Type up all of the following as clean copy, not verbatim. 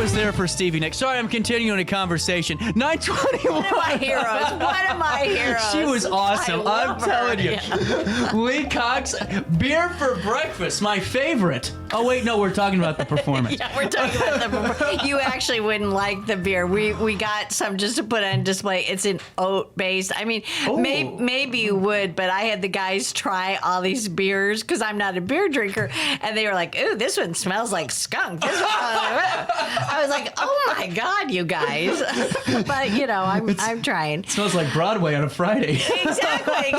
was there for Stevie Nicks. Sorry, I'm continuing a conversation. 921. One of my heroes. One of my heroes. She was awesome. I'm telling you. Yeah. Lee Cox, beer for breakfast, my favorite. Oh, wait, no, we're talking about the performance. Yeah, we're talking about the performance. You actually wouldn't like the beer. We got some just to put on display. It's an oat-based. I mean, maybe you would, but I had the guys try all these beers because I'm not a beer drinker, and they were like, ooh, this one smells like skunk. This one, I was like, oh my God, you guys. But, you know, I'm trying. It smells like Broadway on a Friday. Exactly.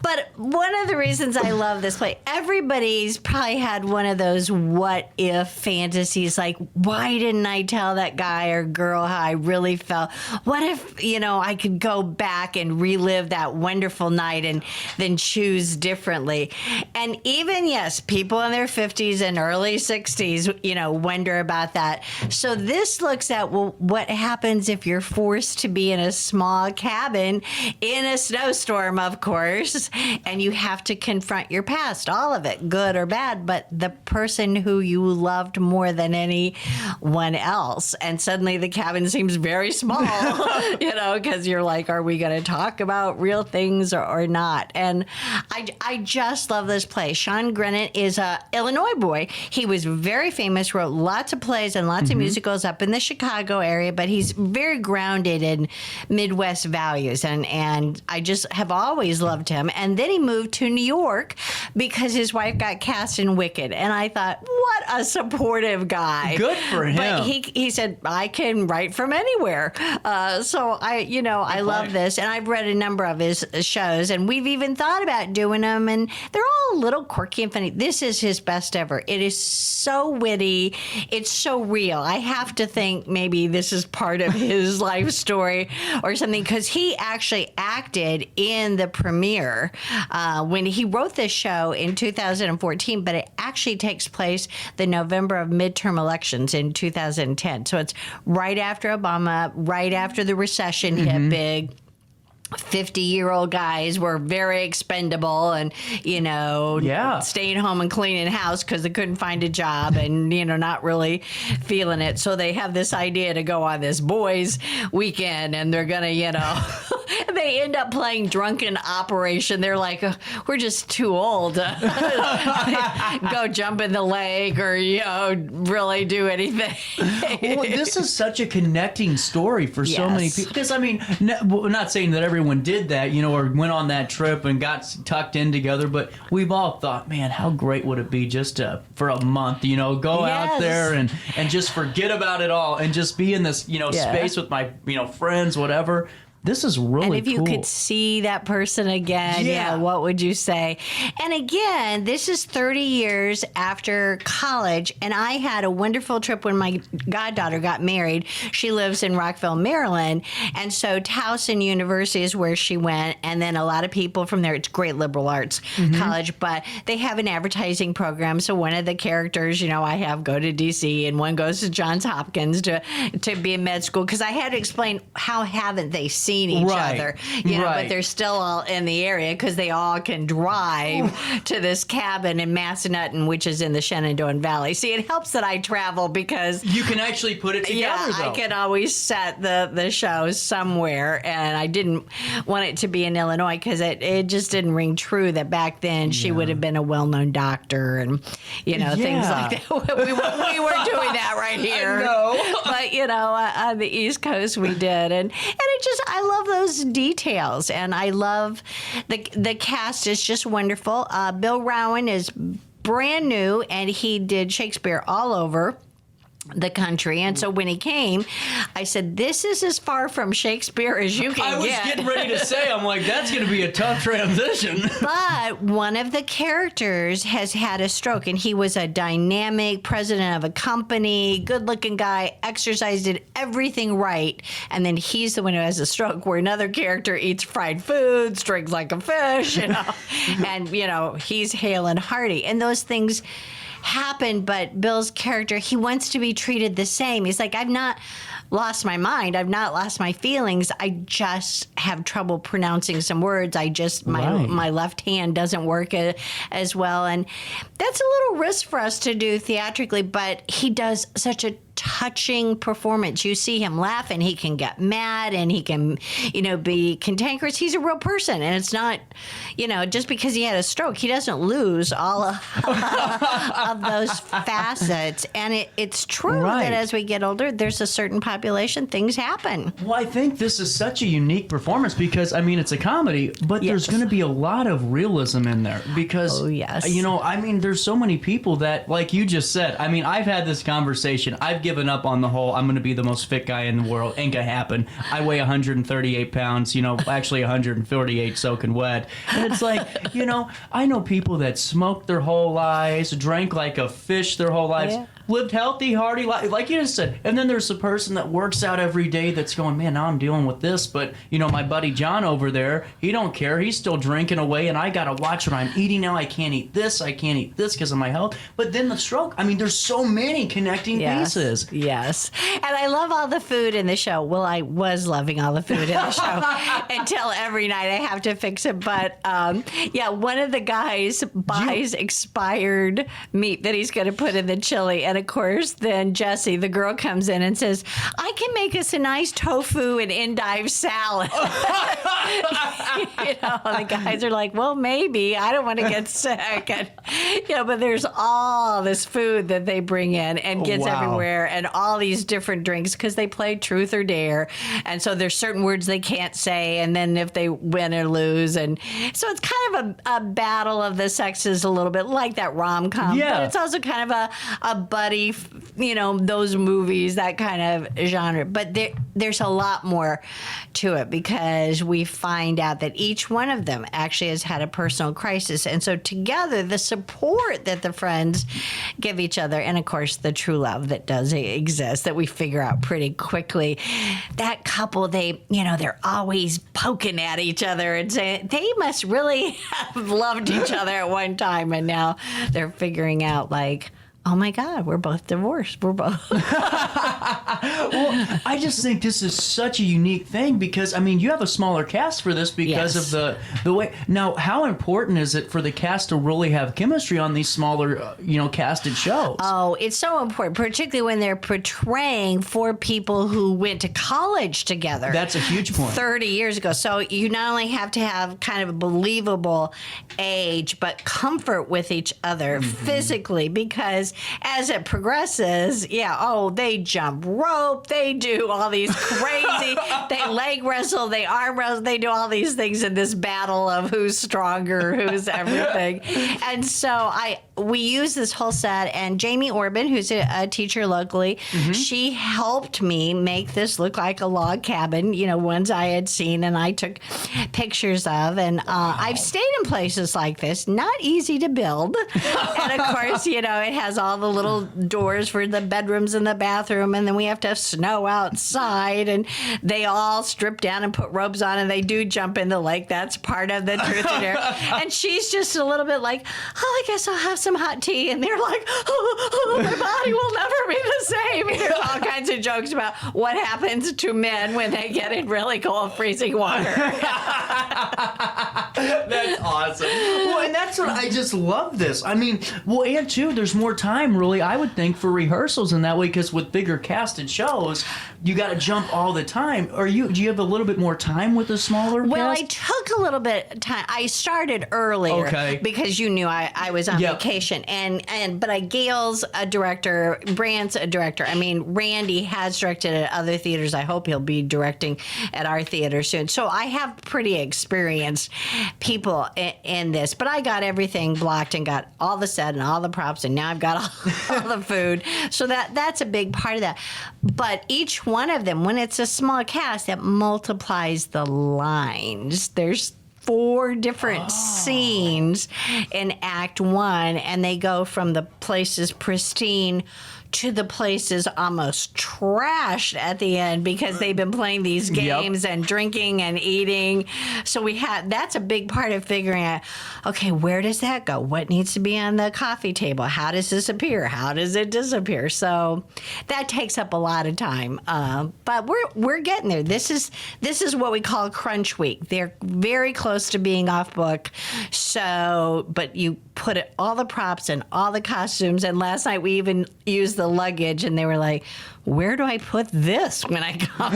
But one of the reasons I love this play, everybody's probably had one of those what if fantasies, like, why didn't I tell that guy or girl how I really felt? What if, you know, I could go back and relive that wonderful night and then choose differently? And even, yes, people in their 50s and early 60s, you know, wonder about that. So this looks at, well, what happens if you're forced to be in a small cabin in a snowstorm, of course, and you have to confront your past, all of it, good or bad, but the person who you loved more than anyone else. And suddenly the cabin seems very small, you know, because you're like, are we going to talk about real things or not? And I just love this play. Sean Grennan is a Illinois boy. He was very famous, wrote lots of plays and lots of musicals up in the Chicago area, but he's very grounded in Midwest values. And I just have always loved him. And then he moved to New York because his wife got cast in Wicked. And I thought, what a supportive guy. Good for him. But he said, I can write from anywhere. So I love this. And I've read a number of his shows, and we've even thought about doing them. And they're all a little quirky and funny. This is his best ever. It is so witty. It's so real. I have to think maybe this is part of his life story or something, because he actually acted in the premiere when he wrote this show in 2014, but it actually takes place the November of midterm elections in 2010. So it's right after Obama, right after the recession hit big. 50-year-old guys were very expendable and, you know, staying home and cleaning house because they couldn't find a job and, you know, not really feeling it. So they have this idea to go on this boys' weekend, and they're going to, you know, they end up playing drunken operation. They're like, we're just too old to go jump in the lake or, you know, really do anything. Well, this is such a connecting story for so many people. Because, I mean, we're not saying that everyone did that, you know, or went on that trip and got tucked in together, but we've all thought, man, how great would it be just for a month, you know, go out there and just forget about it all and just be in this, you know, space with my, you know, friends, whatever. This is really cool. And if you could see that person again, what would you say? And again, this is 30 years after college, and I had a wonderful trip when my goddaughter got married. She lives in Rockville, Maryland, and so Towson University is where she went, and then a lot of people from there. It's great liberal arts college, but they have an advertising program, so one of the characters, you know, I have go to D.C., and one goes to Johns Hopkins to be in med school, because I had to explain how haven't they seen each other, you know, but they're still all in the area because they all can drive to this cabin in Massanutten, which is in the Shenandoah Valley. See, it helps that I travel because you can actually put it together. I can always set the show somewhere, and I didn't want it to be in Illinois because it just didn't ring true that back then she would have been a well-known doctor and, you know, things like that. We weren't doing that right here. But, you know, on the East Coast we did. And it just, I love those details, and I love the cast is just wonderful. Bill Rowan is brand new, and he did Shakespeare all over the country. And so when he came, I said, this is as far from Shakespeare as you can get. I was getting ready to say, I'm like, that's going to be a tough transition. But one of the characters has had a stroke, and he was a dynamic president of a company, good-looking guy, exercised, did everything right, and then he's the one who has a stroke, where another character eats fried foods, drinks like a fish, you know, and, you know, he's hale and hearty. And those things happen, but Bill's character, he wants to be treated the same. He's like, I'm not lost my mind. I've not lost my feelings. I just have trouble pronouncing some words. My left hand doesn't work as well. And that's a little risk for us to do theatrically, but he does such a touching performance. You see him laugh and he can get mad and he can, be cantankerous. He's a real person. And it's not, just because he had a stroke, he doesn't lose all of those facets. And it's true that as we get older, there's a certain population, things happen. Well, I think this is such a unique performance because, it's a comedy, but there's going to be a lot of realism in there because, there's so many people that, like you just said, I've had this conversation. I've given up on the whole, I'm going to be the most fit guy in the world. Ain't going to happen. I weigh 138 pounds, actually 148 soaking wet. And it's like, I know people that smoked their whole lives, drank like a fish their whole lives. Yeah. Lived healthy, hearty life, like you just said. And then there's the person that works out every day that's going, man, now I'm dealing with this. But, my buddy John over there, he don't care. He's still drinking away, and I got to watch what I'm eating now. I can't eat this because of my health. But then the stroke, there's so many connecting pieces. Yes. And I love all the food in the show. Well, I was loving all the food in the show until every night I have to fix it. But, one of the guys buys expired meat that he's going to put in the chili. And of course, then Jessie, the girl, comes in and says, I can make us a nice tofu and endive salad. The guys are like, well, maybe. I don't want to get sick. And, but there's all this food that they bring in and gets everywhere and all these different drinks because they play truth or dare. And so there's certain words they can't say. And then if they win or lose. And so it's kind of a battle of the sexes a little bit like that rom-com. Yeah. But it's also kind of a buddy, those movies, that kind of genre. But there's a lot more to it because we find out that each one of them actually has had a personal crisis. And so together, the support that the friends give each other, and of course, the true love that does exist, that we figure out pretty quickly. That couple, they're always poking at each other and saying they must really have loved each other at one time. And now they're figuring out, like, oh my God, we're both divorced. We're both. Well, I just think this is such a unique thing because, you have a smaller cast for this because of the way. Now, how important is it for the cast to really have chemistry on these smaller, casted shows? Oh, it's so important, particularly when they're portraying four people who went to college together. That's a huge point. 30 years ago. So you not only have to have kind of a believable age, but comfort with each other physically because as it progresses, they jump rope, they do all these crazy, they leg wrestle, they arm wrestle, they do all these things in this battle of who's stronger, who's everything. And so we use this whole set, and Jamie Orban, who's a teacher locally, she helped me make this look like a log cabin, ones I had seen and I took pictures of. And I've stayed in places like this, not easy to build. And of course, it has all the little doors for the bedrooms and the bathroom, and then we have to have snow outside, and they all strip down and put robes on, and they do jump in the lake. That's part of the truth and dare. And she's just a little bit like, I guess I'll have some hot tea, and they're like, my body will never be the same. And there's all kinds of jokes about what happens to men when they get in really cold, freezing water. That's awesome. Well, and that's what I just love this. And too, there's more time, really, I would think, for rehearsals in that way, because with bigger casted shows, you got to jump all the time. Do you have a little bit more time with the smaller cast? I took a little bit of time. I started earlier because you knew I was on vacation, but Gail's a director, Brant's a director. Randy has directed at other theaters. I hope he'll be directing at our theater soon. So I have pretty experienced people in this, but I got everything blocked and got all the set and all the props, and now I've got all the food. So that's a big part of that. But each one of them, when it's a small cast, that multiplies the lines. There's 4 different scenes in Act 1, and they go from the place is pristine to the place is almost trashed at the end because they've been playing these games and drinking and eating. So that's a big part of figuring out, okay, where does that go? What needs to be on the coffee table? How does this appear? How does it disappear? So that takes up a lot of time. But we're getting there. This is what we call crunch week. They're very close to being off book. So, but you put all the props and all the costumes. And last night we even used the luggage, and they were like, where do I put this when I come?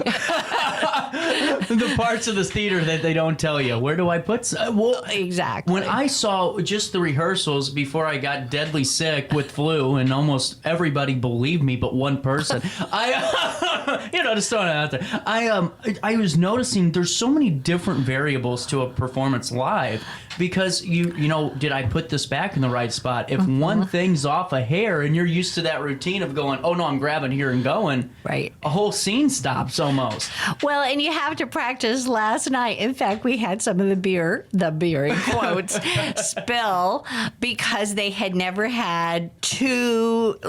The parts of the theater that they don't tell you. Where do I put? Well, exactly. When I saw just the rehearsals before I got deadly sick with flu, and almost everybody believed me, but one person, just throwing it out there. I was noticing there's so many different variables to a performance live. Because did I put this back in the right spot? If one thing's off a hair and you're used to that routine of going, oh no, I'm grabbing here and going, right, a whole scene stops almost. Well, and you have to practice last night. In fact, we had some of the beer in quotes, spill because they had never had two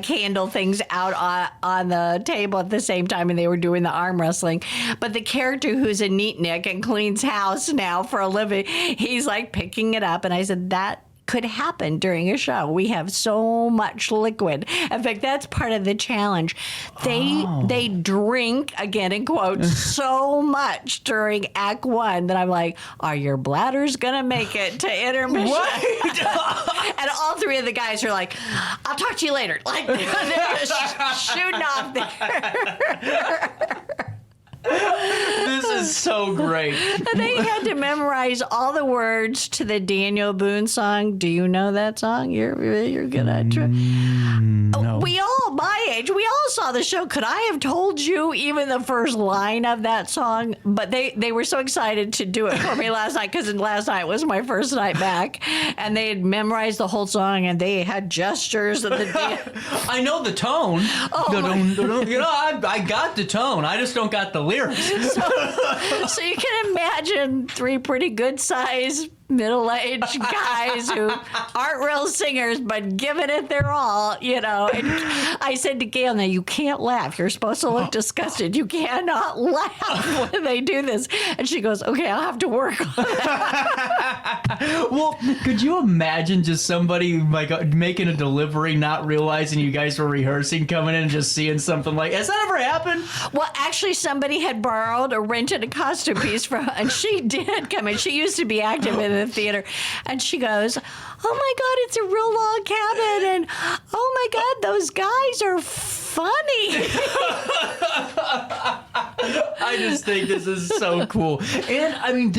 handle things out on the table at the same time, and they were doing the arm wrestling. But the character who's a neatnik and cleans house now for a living, he's like picking it up, and I said that could happen during a show. We have so much liquid. In fact, that's part of the challenge. They drink, again in quotes, so much during Act 1 that I'm like, are your bladders gonna make it to intermission? Right. And all three of the guys are like, I'll talk to you later. Like they're just shooting off there. This is so great. They had to memorize all the words to the Daniel Boone song. Do you know that song? You're gonna try. No. We all, my age, we all saw the show. Could I have told you even the first line of that song? But they were so excited to do it for me last night, because last night was my first night back, and they had memorized the whole song, and they had gestures of the. I know the tone. I got the tone. I just don't got the lyrics. So you can imagine three pretty good sized middle-aged guys who aren't real singers but giving it their all, And I said to Gail, now you can't laugh. You're supposed to look disgusted. You cannot laugh when they do this. And she goes, okay, I'll have to work on that. Well, could you imagine just somebody like making a delivery, not realizing you guys were rehearsing, coming in and just seeing something like, has that ever happened? Well, actually, somebody had borrowed or rented a costume piece and she did come in. She used to be active in the theater, and she goes, oh my God, it's a real log cabin, and oh my God, those guys are funny. I just think this is so cool. And I mean,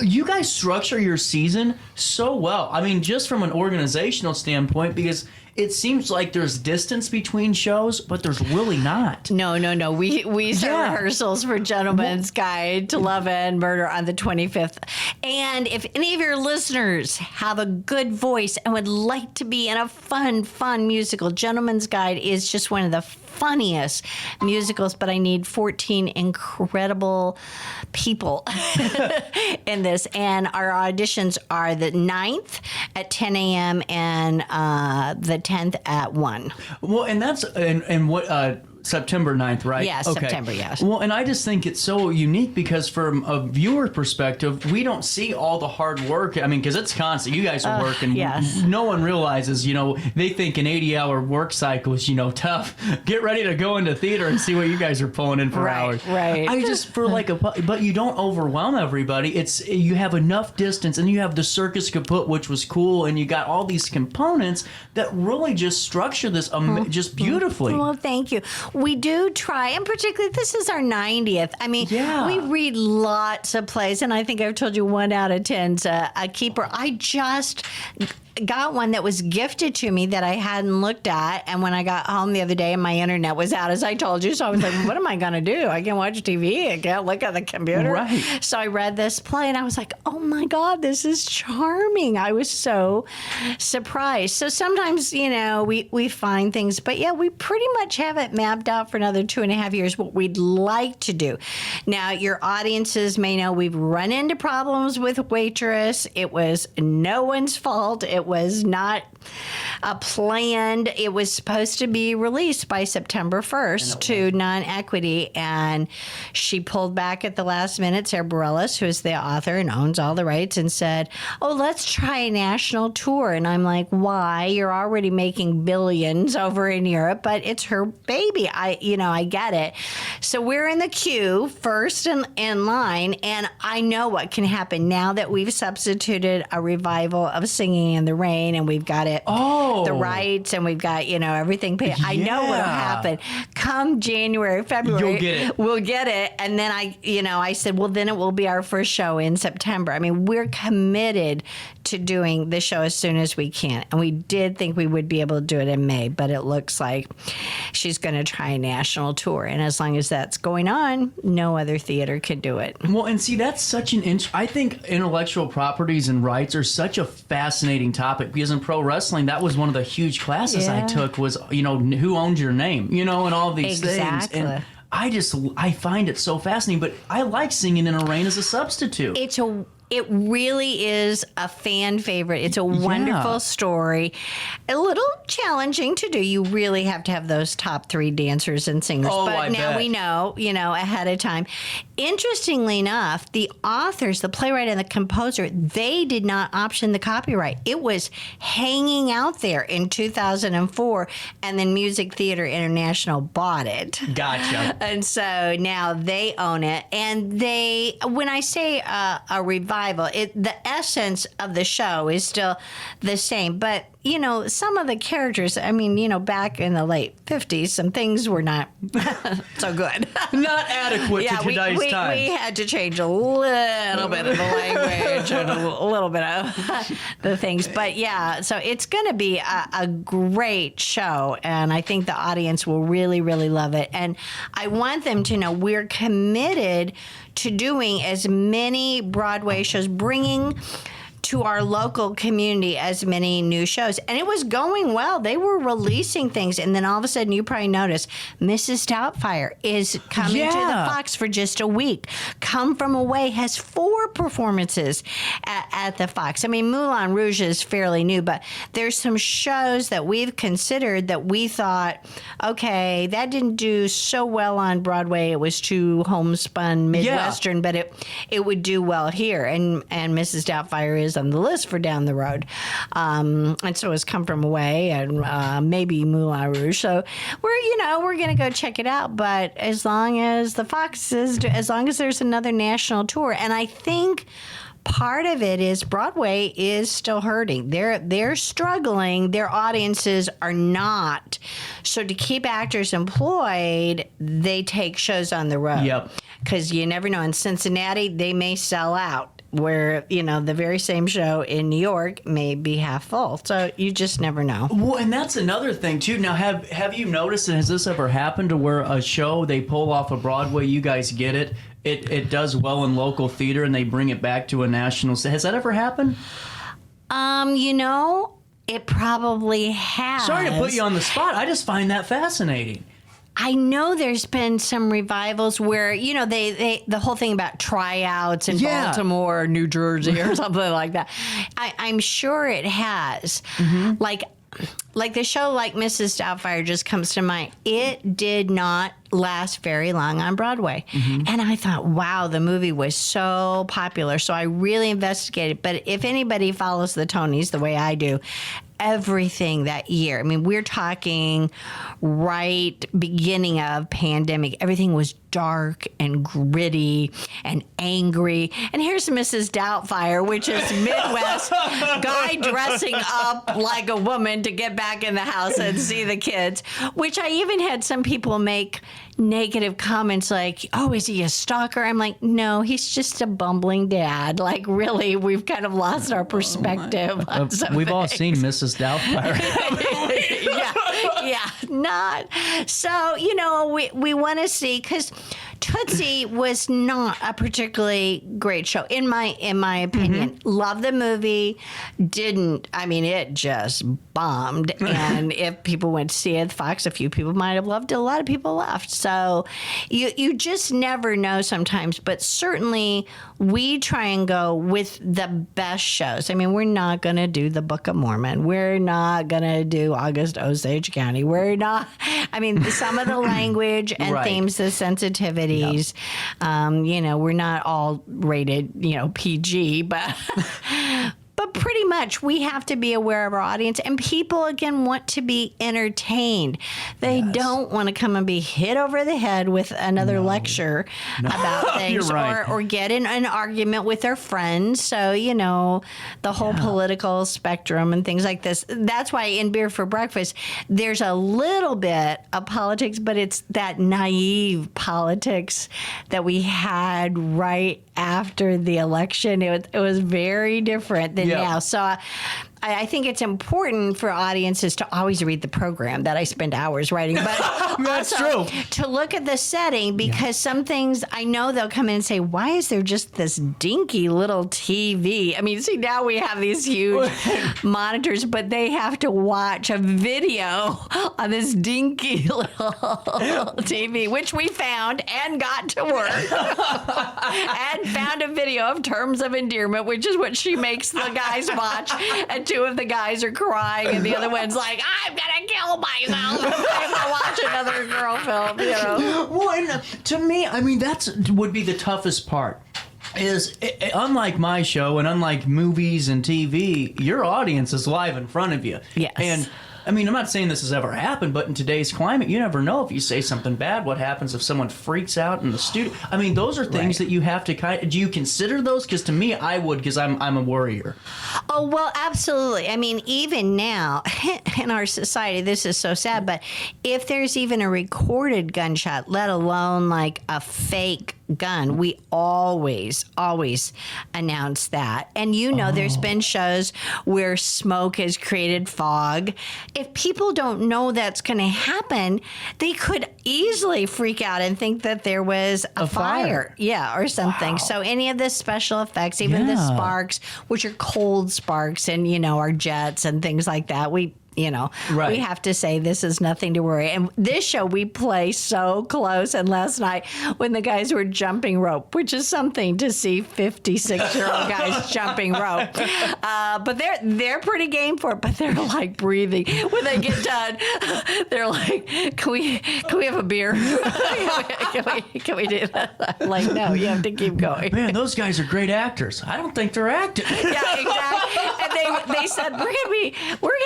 you guys structure your season so well. I mean, just from an organizational standpoint, because it seems like there's distance between shows, but there's really not. No. We start rehearsals for Gentleman's Guide to Love and Murder on the 25th. And if any of your listeners have a good voice and would like to be in a fun musical, Gentleman's Guide is just one of the funniest musicals, but I need 14 incredible people in this. And our auditions are the 9th at 10 a.m. and the 10th at 1. Well, and that's and what September 9th, right? Yes, okay. September, yes. Well, and I just think it's so unique because from a viewer perspective, we don't see all the hard work. I mean, because it's constant. You guys are working. Yes. No one realizes, they think an 80-hour work cycle is, tough. Get ready to go into theater and see what you guys are pulling in for hours. Right. I just, but you don't overwhelm everybody. You have enough distance, and you have the circus kaput, which was cool, and you got all these components that really just structure this just beautifully. Well, thank you. We do try, and particularly this is our 90th. I mean, we read lots of plays, and I think I've told you 1 out of 10's a keeper. I just got one that was gifted to me that I hadn't looked at, and when I got home the other day, my internet was out, as I told you, so I was like, what am I going to do? I can't watch TV. I can't look at the computer. Right. So I read this play, and I was like, oh my God, this is charming. I was so surprised. So sometimes, we find things, but we pretty much have it mapped out for another 2.5 years, what we'd like to do. Now, your audiences may know we've run into problems with Waitress. It was no one's fault. It was not planned. It was supposed to be released by September 1st to non-equity, and she pulled back at the last minute. Sarah Bareilles, who is the author and owns all the rights, and said, "Oh, let's try a national tour." And I'm like, "Why? You're already making billions over in Europe," but it's her baby. I get it. So we're in the queue, first in line, and I know what can happen now that we've substituted a revival of Singing in the Rain, and we've got it. The rights, and we've got, everything paid. I know what'll happen. Come January, February, you'll get it. We'll get it. And then I said, well, then it will be our first show in September. I mean, we're committed to doing the show as soon as we can. And we did think we would be able to do it in May, but it looks like she's going to try a national tour. And as long as that's going on, no other theater could do it. Well, and see, that's such I think intellectual properties and rights are such a fascinating topic, because in pro wrestling, that was one of the huge classes I took was, who owns your name, and all these things. And I find it so fascinating, but I like Singing in a Rain as a substitute. It really is a fan favorite. It's a wonderful story. A little challenging to do. You really have to have those top 3 dancers and singers. But now we know, ahead of time. Interestingly enough, the authors, the playwright and the composer, they did not option the copyright. It was hanging out there in 2004, and then Music Theater International bought it. Gotcha. And so now they own it. And when I say a revival, the essence of the show is still the same, but some of the characters, back in the late 50s, some things were not so good. Not adequate to today's time. We had to change a little bit of the language and a little bit of the things. But so it's going to be a great show, and I think the audience will really, really love it. And I want them to know we're committed to doing as many Broadway shows, bringing to our local community as many new shows. And it was going well. They were releasing things. And then all of a sudden, you probably noticed, Mrs. Doubtfire is coming to the Fox for just a week. Come From Away has 4 performances at the Fox. I mean, Moulin Rouge is fairly new, but there's some shows that we've considered that we thought, okay, that didn't do so well on Broadway. It was too homespun, Midwestern, but it would do well here. And Mrs. Doubtfire is on the list for down the road. And so is Come From Away and maybe Moulin Rouge. So we're going to go check it out. But as long as the Fox as long as there's another national tour, and I think part of it is Broadway is still hurting. They're struggling. Their audiences are not. So to keep actors employed, they take shows on the road. Yep. Because you never know. In Cincinnati, they may sell out, where, the very same show in New York may be half full. So you just never know. Well, and that's another thing, too. Now, have you noticed, and has this ever happened, to where a show they pull off of Broadway, you guys get it, it does well in local theater, and they bring it back to a national stage? Has that ever happened? It probably has. Sorry to put you on the spot. I just find that fascinating. I know there's been some revivals where, they the whole thing about tryouts in Baltimore, New Jersey, or something like that. I'm sure it has. Mm-hmm. Like the show like Mrs. Doubtfire just comes to mind. It did not last very long on Broadway. Mm-hmm. And I thought, wow, the movie was so popular. So I really investigated. But if anybody follows the Tonys the way I do, everything that year, we're talking right beginning of pandemic, everything was dark and gritty and angry. And here's Mrs. Doubtfire, which is Midwest guy dressing up like a woman to get back in the house and see the kids, which I even had some people make negative comments like, oh, is he a stalker? I'm like, no, he's just a bumbling dad. Like, really, we've kind of lost our perspective on some We've things. all seen Mrs. Doubtfire. not. So, we want to see, because Tootsie was not a particularly great show in my opinion. Love the movie. It just bombed. And if people went to see it at Fox, a few people might have loved it. A lot of people left. So you just never know sometimes. But certainly we try and go with the best shows. I mean, we're not going to do the Book of Mormon. We're not going to do August Osage County. We're not. I mean, some of the language and Right. themes, the sensitivities. We're not all rated, PG, but. But pretty much we have to be aware of our audience, and people, again, want to be entertained. They don't want to come and be hit over the head with another lecture about things, You're right. or get in an argument with their friends. So, the whole political spectrum and things like this. That's why in Beer for Breakfast, there's a little bit of politics, but it's that naive politics that we had right after the election. It was very different than now. So I think it's important for audiences to always read the program that I spend hours writing, but That's also true. to look at the setting, because some things I know they'll come in and say, why is there just this dinky little TV? I mean, see, now we have these huge monitors, but they have to watch a video on this dinky little TV, which we found and got to work and found a video of Terms of Endearment, which is what she makes the guys watch. And two of the guys are crying, and the other one's like, I'm gonna kill myself if I watch another girl film, Well, and to me, I mean, that's would be the toughest part. Is unlike my show and unlike movies and TV, your audience is live in front of you. Yes. And I mean, I'm not saying this has ever happened, but in today's climate, you never know if you say something bad, what happens if someone freaks out in the studio. I mean, those are things that you have to do you consider those? Because to me, I would, because I'm a worrier. Oh, well, absolutely. I mean, even now in our society, this is so sad, but if there's even a recorded gunshot, let alone like a fake gun, we always announce that. And there's been shows where smoke has created fog. If people don't know that's going to happen, they could easily freak out and think that there was a fire. Yeah, or something. Wow. So any of the special effects, even the sparks, which are cold sparks and, our jets and things like that, we have to say this is nothing to worry. And this show we play so close. And last night when the guys were jumping rope, which is something to see 56-year-old guys jumping rope, but they're pretty game for it. But they're like breathing when they get done. They're like, "Can we have a beer? can we do that?" I'm like, no, you have to keep going. Man, those guys are great actors. I don't think they're acting. Yeah, exactly. And they said we're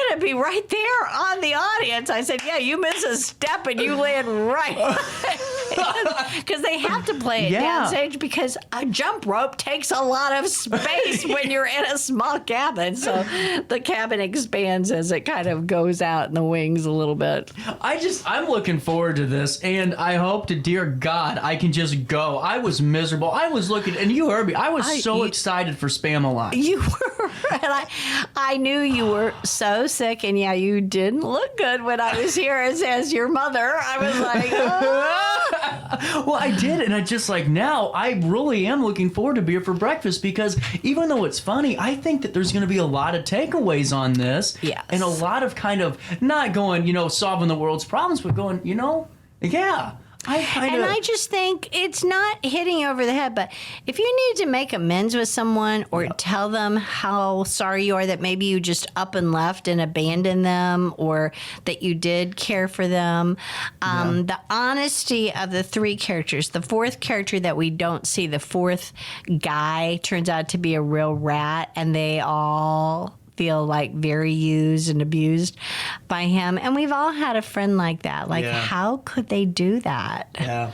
gonna be right there on the audience. I said, yeah, you miss a step and you land right. Because they have to play it downstage, because a jump rope takes a lot of space when you're in a small cabin. So the cabin expands as it kind of goes out in the wings a little bit. I'm looking forward to this, and I hope to dear God I can just go. I was miserable. I was looking, and you heard me. I was so excited for Spam-A-Lot. You were, and I knew you were so sick, and yeah, you didn't look good when I was here as your mother. I was like, oh. Well, I did, and I just now I really am looking forward to Beer for Breakfast, because even though it's funny, I think that there's going to be a lot of takeaways on this. Yes. And a lot of kind of not going, solving the world's problems, but going, yeah. I just think it's not hitting you over the head, but if you need to make amends with someone or tell them how sorry you are that maybe you just up and left and abandoned them, or that you did care for them, the honesty of the three characters, the fourth character that we don't see, the fourth guy turns out to be a real rat, and they all feel like very used and abused by him. And we've all had a friend like that. How could they do that? Yeah.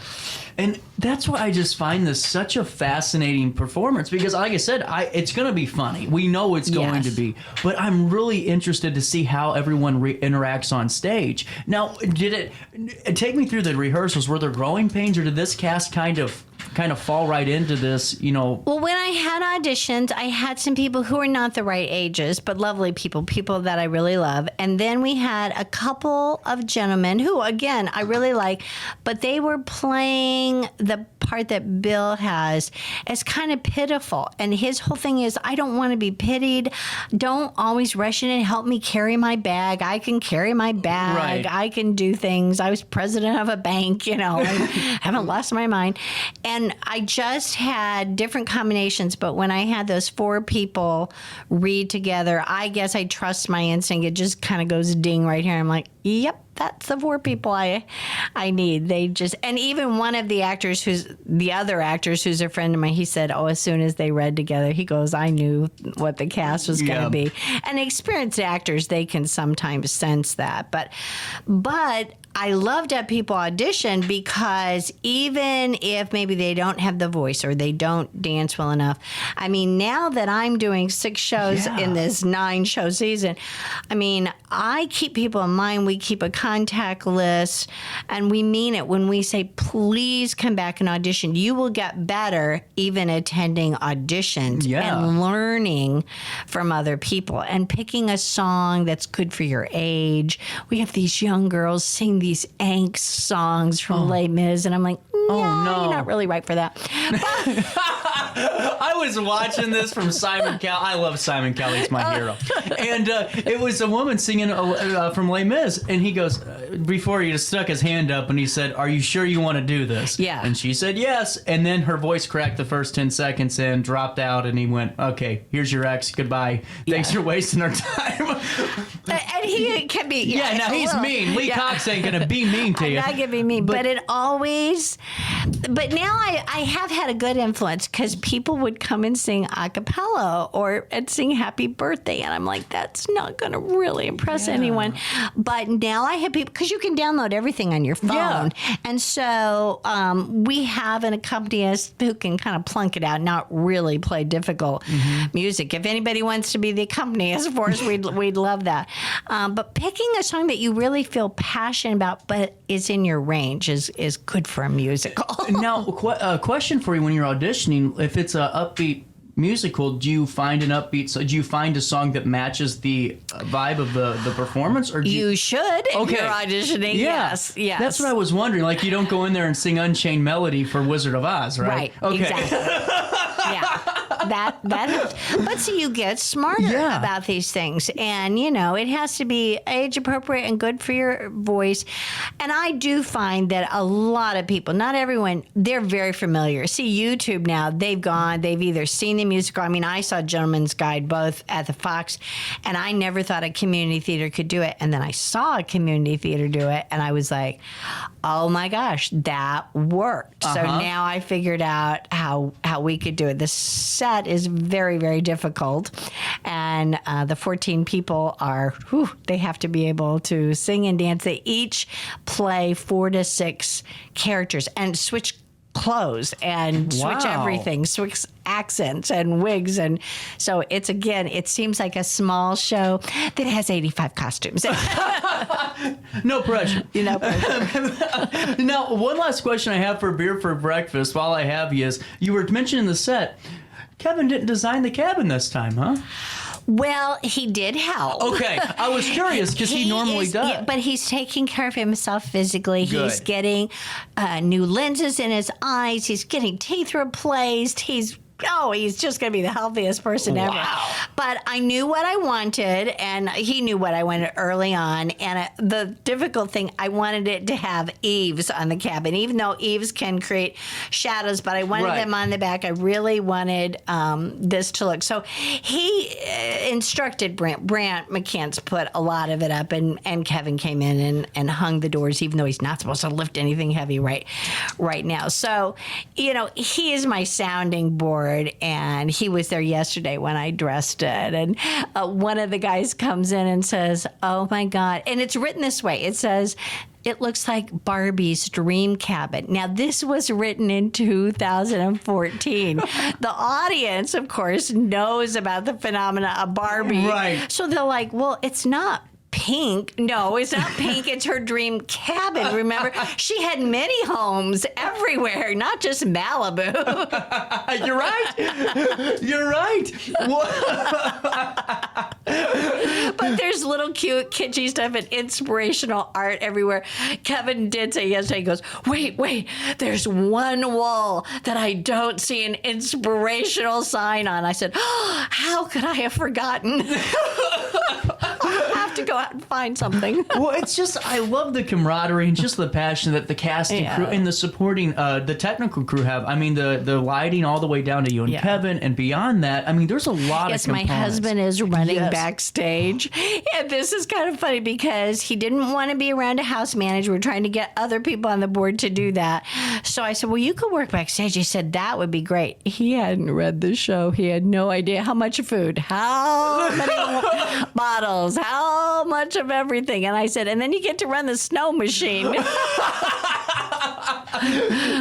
And that's why I just find this such a fascinating performance, because like I said, it's going to be funny. We know it's going to be. But I'm really interested to see how everyone interacts on stage. Now, did it take me through the rehearsals? Were there growing pains, or did this cast kind of kind of fall right into this, Well, when I had auditions, I had some people who were not the right ages, but lovely people that I really love. And then we had a couple of gentlemen who, again, I really like, but they were playing the part that Bill has as kind of pitiful. And his whole thing is, I don't want to be pitied. Don't always rush in and help me carry my bag. I can carry my bag. Right. I can do things. I was president of a bank, I haven't lost my mind. And I just had different combinations, but when I had those 4 people read together, I guess I trust my instinct. It just kind of goes ding right here. I'm like, yep, that's the 4 people I need. They just, and even one of the other actors who's a friend of mine, he said, as soon as they read together, he goes, I knew what the cast was going to be. And experienced actors, they can sometimes sense that. But I love to have people audition because even if maybe they don't have the voice or they don't dance well enough, I mean, now that I'm doing 6 shows in this 9-show season, I mean, I keep people in mind. We keep a contact list, and we mean it when we say, please come back and audition. You will get better even attending auditions and learning from other people and picking a song that's good for your age. We have these young girls sing these angst songs from Les Mis, and I'm like, no, you're not really right for that. I was watching this from Simon Cowell. I love Simon Cowell. He's my hero. And it was a woman singing from Les Mis, and he goes, before he just stuck his hand up, and he said, are you sure you want to do this? Yeah. And she said, yes. And then her voice cracked the first 10 seconds and dropped out, and he went, okay, here's your ex. Goodbye. Thanks for wasting our time. And he can be... now he's mean. Lee Cox ain't going to be mean to you. I'm not going to be mean, but it always... But now I have had a good influence because people would come and sing a cappella and sing Happy Birthday. And I'm like, that's not going to really impress anyone. But now I have people, because you can download everything on your phone. Yeah. And so we have an accompanist who can kind of plunk it out, not really play difficult music. If anybody wants to be the accompanist for us, we'd love that. But picking a song that you really feel passionate about, but is in your range is good for a musical. Now, a question for you: when you're auditioning, if it's an upbeat musical, do you find an upbeat? So do you find a song that matches the vibe of the performance, or you should if you're auditioning? Yes. That's what I was wondering. Like, you don't go in there and sing Unchained Melody for Wizard of Oz, right? Right. Okay. Exactly. That but see, you get smarter about these things, and it has to be age appropriate and good for your voice. And I do find that a lot of people, not everyone, they're very familiar. See, YouTube now, they've either seen the musical. I mean, I saw Gentleman's Guide both at the Fox, and I never thought a community theater could do it. And then I saw a community theater do it, and I was like, oh my gosh, that worked. So now I figured out how we could do it. The set is very, very difficult, and the 14 people they have to be able to sing and dance. They each play 4 to 6 characters and switch clothes and switch everything, switch accents and wigs. And so it seems like a small show that has 85 costumes. No pressure. No pressure. Now, one last question I have for Beer for Breakfast while I have you is, you were mentioning the set. Kevin didn't design the cabin this time, huh? Well, he did help. Okay. I was curious because he normally does. Yeah, but he's taking care of himself physically. Good. He's getting new lenses in his eyes. He's getting teeth replaced. He's just going to be the healthiest person ever. But I knew what I wanted, and he knew what I wanted early on. And the difficult thing, I wanted it to have eaves on the cabin, even though eaves can create shadows, but I wanted them on the back. I really wanted this to look. So he instructed Brant. Brant McCants put a lot of it up, and Kevin came in and hung the doors, even though he's not supposed to lift anything heavy right now. So, he is my sounding board. And he was there yesterday when I dressed it. And one of the guys comes in and says, oh, my God. And it's written this way. It says, it looks like Barbie's dream cabin. Now, this was written in 2014. The audience, of course, knows about the phenomena of Barbie. Right. So they're like, well, it's not pink. No, it's not pink. It's her dream cabin. Remember, she had many homes everywhere, not just Malibu. You're right. You're right. But there's little cute kitschy stuff and inspirational art everywhere. Kevin did say yesterday, he goes, wait, there's one wall that I don't see an inspirational sign on. I said, oh, how could I have forgotten? I'll have to go out and find something. Well, it's just, I love the camaraderie and just the passion that the casting crew and the supporting, the technical crew have. I mean, the lighting all the way down to you and Kevin, and beyond that, I mean, there's a lot of components. My husband is running backstage. And this is kind of funny because he didn't want to be around a house manager. We're trying to get other people on the board to do that. So I said, well, you could work backstage. He said, that would be great. He hadn't read the show. He had no idea how much food, how many bottles, how much of everything. And I said, and then you get to run the snow machine.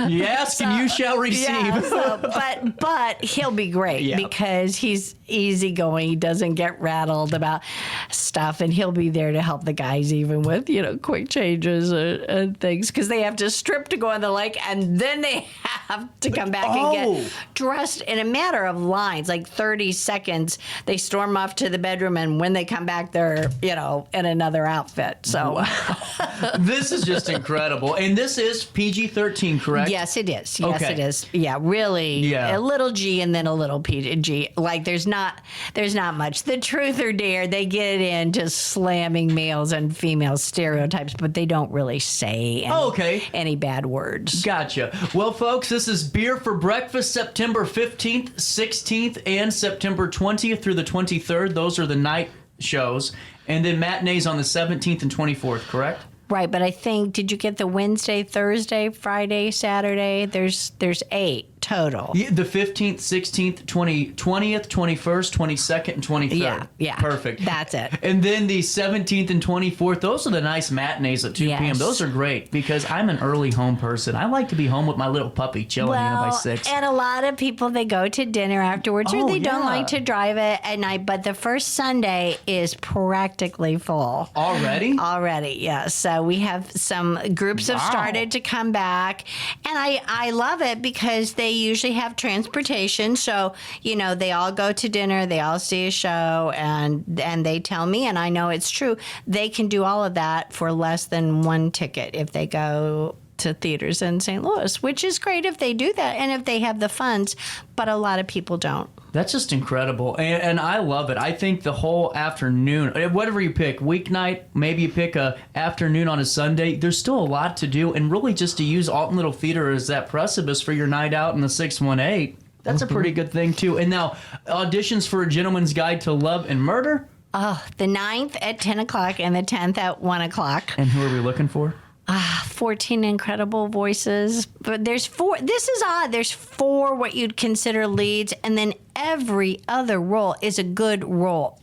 You ask and you shall receive. Yeah, but he'll be great because he's easygoing. He doesn't get rattled about stuff, and he'll be there to help the guys even with, quick changes and things, because they have to strip to go on the lake, and then they have to come back and get dressed in a matter of lines, like 30 seconds. They storm off to the bedroom, and when they come back, they're, in another outfit. So wow. This is just incredible. And this is PG-13, correct? Yes, it is. Yes, it is. Yeah, really. Yeah. A little G and then a little PG. Like there's not much. The Truth or Dare, they get into slamming males and female stereotypes, but they don't really say any bad words. Gotcha. Well, folks, this is Beer for Breakfast, September 15th, 16th, and September 20th through the 23rd. Those are the night shows. And then matinees on the 17th and 24th, correct? Right, but I think, did you get the Wednesday, Thursday, Friday, Saturday? There's 8 total. Yeah, the 15th, 16th, 20th, 21st, 22nd, and 23rd. Yeah. Perfect. That's it. And then the 17th and 24th, those are the nice matinees at 2 p.m. Those are great because I'm an early home person. I like to be home with my little puppy chilling by 6. And a lot of people, they go to dinner afterwards or they don't like to drive it at night. But the first Sunday is practically full. Already? Already, yes. So we have some groups have started to come back. And I love it because they usually have transportation. So, they all go to dinner, they all see a show, and they tell me, and I know it's true, they can do all of that for less than one ticket if they go to theaters in St. Louis, which is great if they do that and if they have the funds, but a lot of people don't. That's just incredible, and I love it. I think the whole afternoon, whatever you pick, weeknight, maybe you pick a afternoon on a Sunday, there's still a lot to do, and really just to use Alton Little Theater as that precipice for your night out in the 618, that's a pretty good thing, too. And now, auditions for A Gentleman's Guide to Love and Murder? Oh, the 9th at 10 o'clock and the 10th at 1 o'clock. And who are we looking for? 14 incredible voices. But there's 4. This is odd. There's 4 what you'd consider leads, and then every other role is a good role.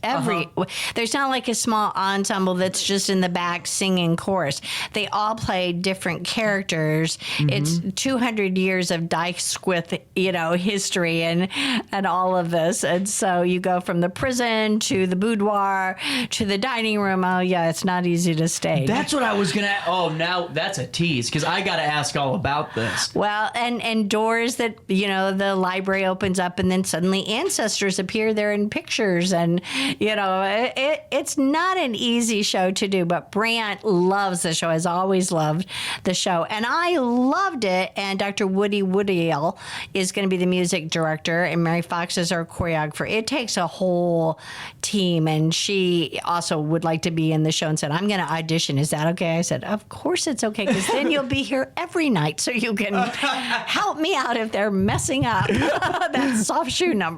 There's not like a small ensemble that's just in the back singing chorus. They all play different characters. It's 200 years of Dykesquith, history and all of this. And so you go from the prison to the boudoir to the dining room. Oh yeah, it's not easy to stay. That's what I was gonna. Oh, now that's a tease because I got to ask all about this. Well, and doors that the library opens up, and then suddenly ancestors appear there in pictures, and it's not an easy show to do, but Brant loves the show, has always loved the show, and I loved it. And Dr. Woody Woodiel is going to be the music director, and Mary Fox is our choreographer. It takes a whole team, and she also would like to be in the show and said, I'm going to audition. Is that okay? I said, of course it's okay, because then you'll be here every night so you can help me out if they're messing up that soft shoe number.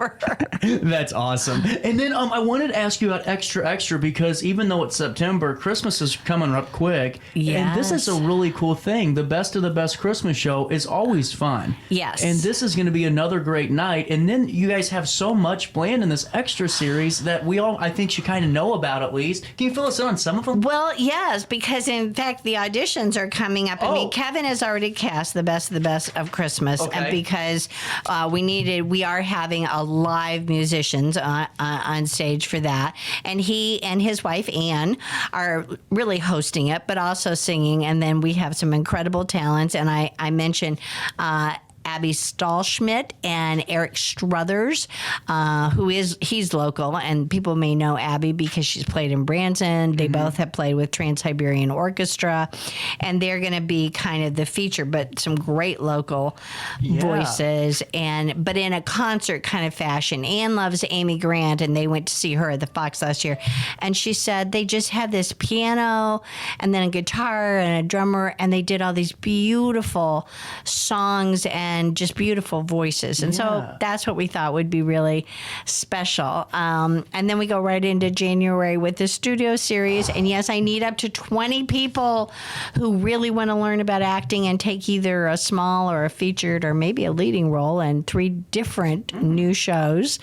That's awesome. And then I wanted to ask you about Extra because even though it's September, Christmas is coming up quick. Yes. And this is a really cool thing. The Best of the Best Christmas show is always fun. Yes. And this is going to be another great night. And then you guys have so much planned in this Extra series that we all, I think, should kind of know about at least. Can you fill us in on some of them? Well, yes, because in fact, the auditions are coming up. I mean, Kevin has already cast the Best of the Best of Christmas. Okay. And because we are having a live musicians on stage for that. And he and his wife, Anne, are really hosting it, but also singing. And then we have some incredible talents. And I mentioned Abby Stahlschmidt and Eric Struthers, he's local, and people may know Abby because she's played in Branson. They both have played with Trans-Siberian Orchestra, and they're going to be kind of the feature, but some great local voices, but in a concert kind of fashion. Anne loves Amy Grant, and they went to see her at the Fox last year, and she said they just had this piano and then a guitar and a drummer, and they did all these beautiful songs and just beautiful voices. And so that's what we thought would be really special. And then we go right into January with the studio series. And yes, I need up to 20 people who really want to learn about acting and take either a small or a featured or maybe a leading role in 3 different new shows.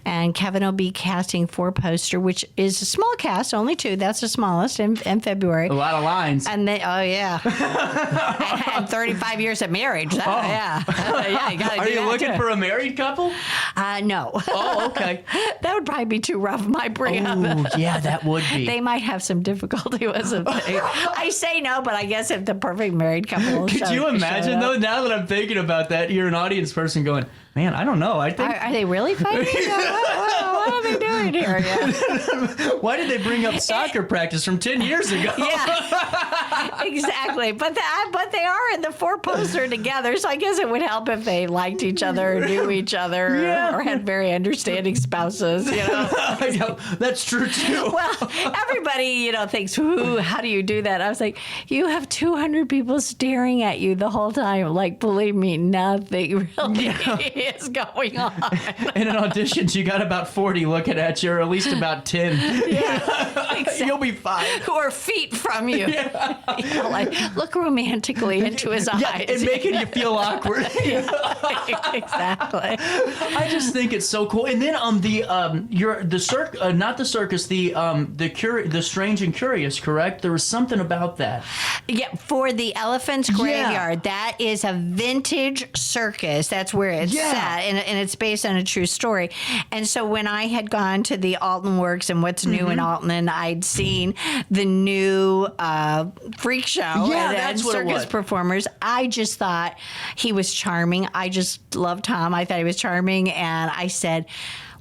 And Kevin will be casting 4 poster, which is a small cast, only 2. That's the smallest in February. A lot of lines. And they, and 35 years of marriage. You gotta Are you looking for a married couple? No. Oh, okay. That would probably be too rough my bring up. Oh, yeah, that would be. They might have some difficulty with something. I say no, but I guess if the perfect married couple. Could you imagine though? Now that I'm thinking about that, you're an audience person going, man, I don't know. I think are they really fighting? What are they doing here? Yeah. Why did they bring up soccer practice from 10 years ago? Yeah, exactly. But they are in the 4 poster together, so I guess it would help if they liked each other, knew each other, or had very understanding spouses. I know. That's true too. Well, everybody, thinks, "Ooh, how do you do that?" I was like, you have 200 people staring at you the whole time. Like, believe me, nothing really is going on. In an auditions, you got about 40 looking at you, or at least about 10. Yeah, exactly. You'll be fine. Who are feet from you. Yeah. Like, look romantically into his eyes. And making you feel awkward. Exactly. I just think it's so cool. And then not the circus, the Strange and Curious, correct? There was something about that. Yeah, for the Elephant's Graveyard, that is a vintage circus. That's where it's set, and it's based on a true story. And so when I had gone to the Alton Works and What's New in Alton, and I'd seen the new freak show and circus performers, I just thought he was charming. I just loved Tom. I thought he was charming, and I said,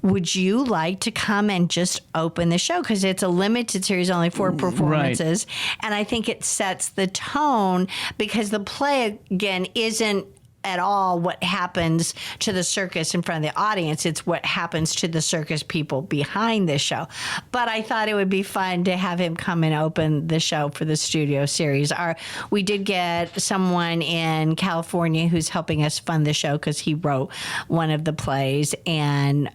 would you like to come and just open the show? Because it's a limited series, only 4 performances. Right. And I think it sets the tone, because the play, again, isn't at all what happens to the circus in front of the audience. It's what happens to the circus people behind the show. But I thought it would be fun to have him come and open the show for the studio series. We did get someone in California who's helping us fund the show because he wrote one of the plays. And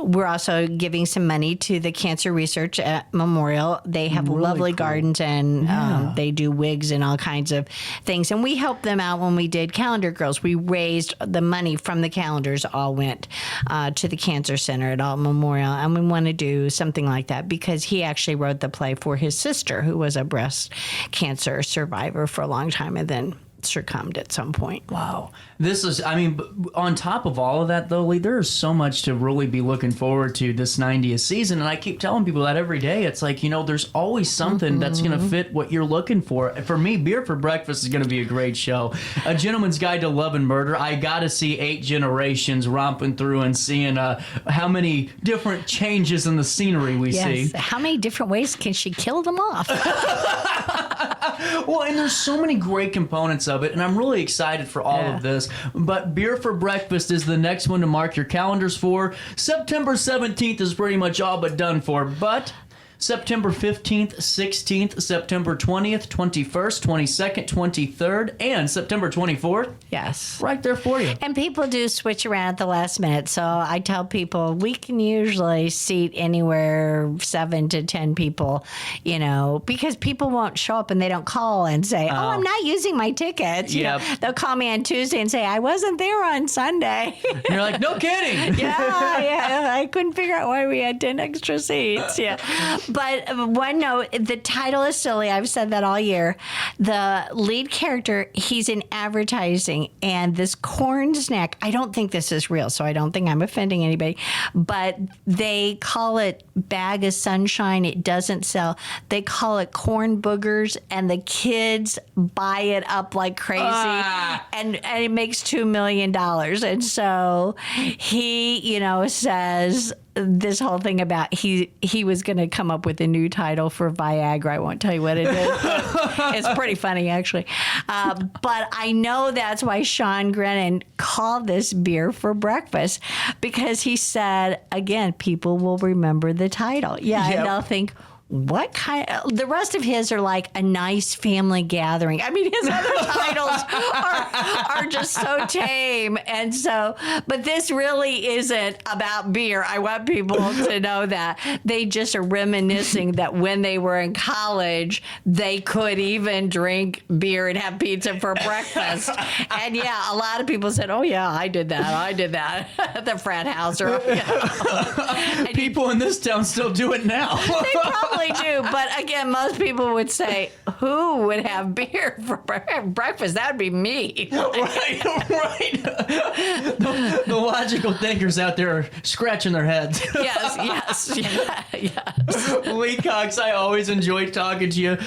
we're also giving some money to the Cancer Research at Memorial. They have really lovely gardens, and they do wigs and all kinds of things. And we helped them out when we did Calendar Girls. We raised the money from the calendars, all went to the Cancer Center at Alton Memorial, and we want to do something like that because he actually wrote the play for his sister, who was a breast cancer survivor for a long time and then succumbed at some point. Wow. This is, on top of all of that, though, Lee, there is so much to really be looking forward to this 90th season. And I keep telling people that every day. It's like, there's always something that's going to fit what you're looking for. For me, Beer for Breakfast is going to be a great show. A Gentleman's Guide to Love and Murder. I got to see 8 generations romping through and seeing how many different changes in the scenery we see. How many different ways can she kill them off? Well, and there's so many great components of it, and I'm really excited for all of this. But Beer for Breakfast is the next one to mark your calendars for. September 17th is pretty much all but done for, but September 15th, 16th, September 20th, 21st, 22nd, 23rd, and September 24th. Yes. Right there for you. And people do switch around at the last minute. So I tell people we can usually seat anywhere 7 to 10 people, because people won't show up and they don't call and say, I'm not using my tickets. They'll call me on Tuesday and say, I wasn't there on Sunday. And you're like, no kidding. Yeah. I couldn't figure out why we had 10 extra seats. Yeah. But one note, the title is silly. I've said that all year. The lead character, he's in advertising, and this corn snack, I don't think this is real, so I don't think I'm offending anybody, but they call it bag of sunshine. It doesn't sell. They call it corn boogers, and the kids buy it up like crazy, and it makes $2 million. And so he, says this whole thing about he was going to come up with a new title for Viagra. I won't tell you what it is. But it's pretty funny, actually. But I know that's why Sean Grennan called this beer for breakfast, because he said, again, people will remember the title. And they'll think, what kind of, the rest of his are like a nice family gathering. I mean, his other titles are just so tame. And so, but this really isn't about beer. I want people to know that. They just are reminiscing that when they were in college, they could even drink beer and have pizza for breakfast. And a lot of people said, oh yeah, I did that at the frat house. Or, People in this town still do it now. They probably do, but again, most people would say, who would have beer for breakfast? That would be me. Right. The logical thinkers out there are scratching their heads. Yes. Lee Cox, I always enjoyed talking to you.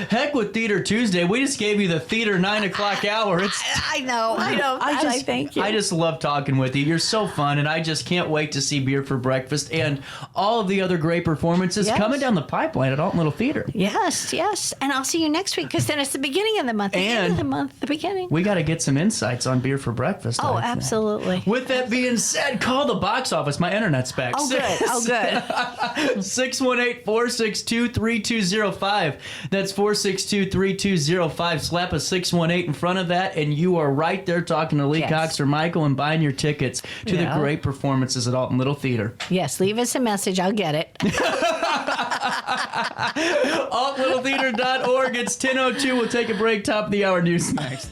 Heck with Theater Tuesday. We just gave you the Theater 9 o'clock hour. I know. I thank you. I just love talking with you. You're so fun, and I just can't wait to see Beer for Breakfast and all of the other great performances coming down the pipeline at Alton Little Theater. Yes. And I'll see you next week, because then it's the beginning of the month. The beginning. We got to get some insights on Beer for Breakfast. Oh, absolutely. With that being said, call the box office. My internet's back. Oh, good. 618-462-3205. That's 462-3205. Slap a 618 in front of that, and you are right there talking to Lee Cox or Michael and buying your tickets to the great performances at Alton Little Theater. Yes, leave us a message. I'll get it. AltonLittleTheater.org. It's 10:02. We'll take a break. Top of the hour news next.